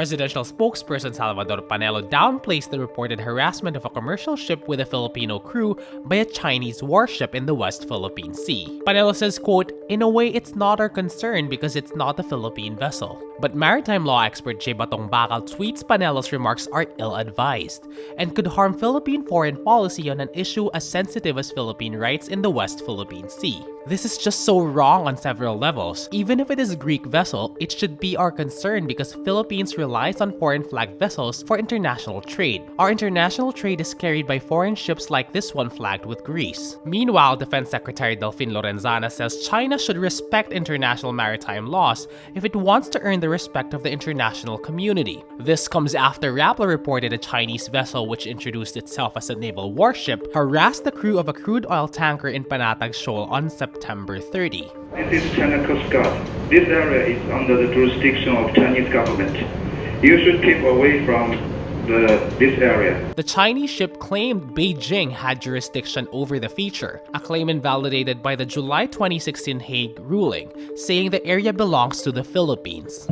Presidential spokesperson Salvador Panelo downplays the reported harassment of a commercial ship with a Filipino crew by a Chinese warship in the West Philippine Sea. Panelo says, quote, "In a way, it's not our concern because it's not a Philippine vessel." But maritime law expert J. Batong Bakal tweets Panelo's remarks are ill-advised and could harm Philippine foreign policy on an issue as sensitive as Philippine rights in the West Philippine Sea. This is just so wrong on several levels. Even if it is a Greek vessel, it should be our concern because Philippines relies on foreign flagged vessels for international trade. Our international trade is carried by foreign ships like this one flagged with Greece. Meanwhile, Defense Secretary Delfin Lorenzana says China should respect international maritime laws if it wants to earn the respect of the international community. This comes after Rappler reported a Chinese vessel which introduced itself as a naval warship harassed the crew of a crude oil tanker in Panatag Shoal on September 30. This is China Coast Guard. This area is under the jurisdiction of Chinese government. You should keep away from this area. The Chinese ship claimed Beijing had jurisdiction over the feature, a claim invalidated by the July 2016 Hague ruling, saying the area belongs to the Philippines.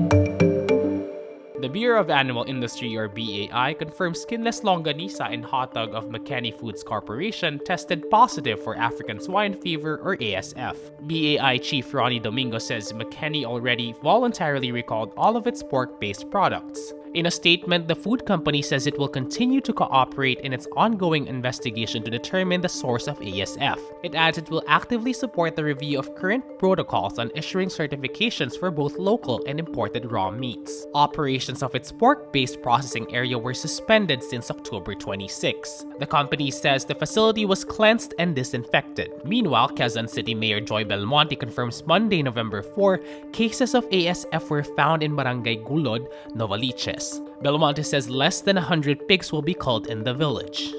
The Bureau of Animal Industry, or BAI, confirms skinless longganisa and hotdog of Mekeni Foods Corporation tested positive for African swine fever, or ASF. BAI Chief Ronnie Domingo says Mekeni already voluntarily recalled all of its pork-based products. In a statement, the food company says it will continue to cooperate in its ongoing investigation to determine the source of ASF. It adds it will actively support the review of current protocols on issuing certifications for both local and imported raw meats. Operations of its pork-based processing area were suspended since October 26. The company says the facility was cleansed and disinfected. Meanwhile, Quezon City Mayor Joy Belmonte confirms Monday, November 4, cases of ASF were found in Barangay Gulod, Novaliches. Belmonte says less than 100 pigs will be culled in the village.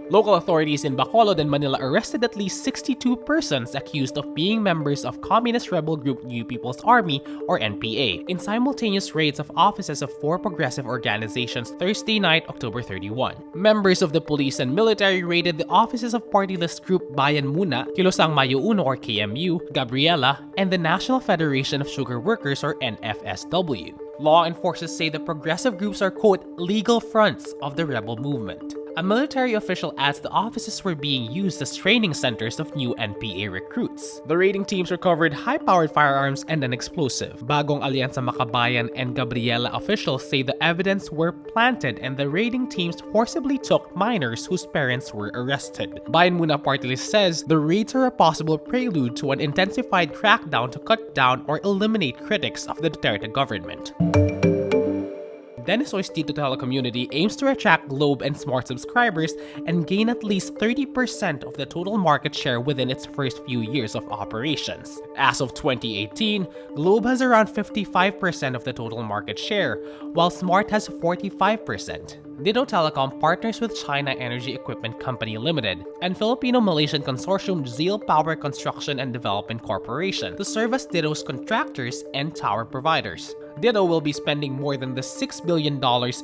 Local authorities in Bacolod and Manila arrested at least 62 persons accused of being members of communist rebel group New People's Army, or NPA, in simultaneous raids of offices of 4 progressive organizations Thursday night, October 31. Members of the police and military raided the offices of party list group Bayan Muna, Kilosang Mayo Uno, or KMU, Gabriela, and the National Federation of Sugar Workers, or NFSW. Law enforcers say the progressive groups are, quote, legal fronts of the rebel movement. A military official adds the offices were being used as training centers of new NPA recruits. The raiding teams recovered high-powered firearms and an explosive. Bagong Alianza Makabayan and Gabriela officials say the evidence were planted and the raiding teams forcibly took minors whose parents were arrested. Bayan Muna Party List says the raids are a possible prelude to an intensified crackdown to cut down or eliminate critics of the Duterte government. Denisoy's Dito Telecom community aims to attract Globe and Smart subscribers and gain at least 30% of the total market share within its first few years of operations. As of 2018, Globe has around 55% of the total market share, while Smart has 45%. Dito Telecom partners with China Energy Equipment Company Limited and Filipino-Malaysian consortium Zeal Power Construction and Development Corporation to serve as Dito's contractors and tower providers. Dito will be spending more than the $6 billion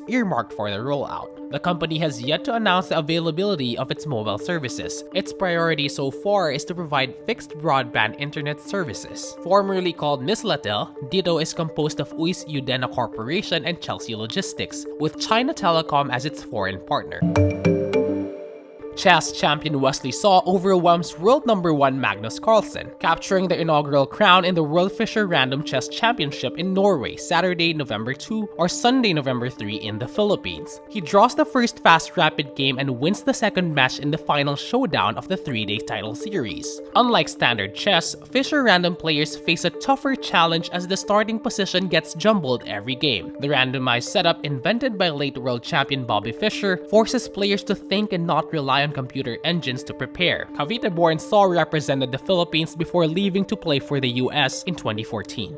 earmarked for the rollout. The company has yet to announce the availability of its mobile services. Its priority so far is to provide fixed broadband internet services. Formerly called Mislatel, Dito is composed of UIS Udena Corporation and Chelsea Logistics, with China Telecom as its foreign partner. Chess champion Wesley So overwhelms world number 1 Magnus Carlsen, capturing the inaugural crown in the World Fisher Random Chess Championship in Norway Saturday, November 2 or Sunday, November 3 in the Philippines. He draws the first fast rapid game and wins the second match in the final showdown of the 3-day title series. Unlike standard chess, Fisher Random players face a tougher challenge as the starting position gets jumbled every game. The randomized setup invented by late world champion Bobby Fischer forces players to think and not rely on computer engines to prepare. Cavite-born So represented the Philippines before leaving to play for the US in 2014.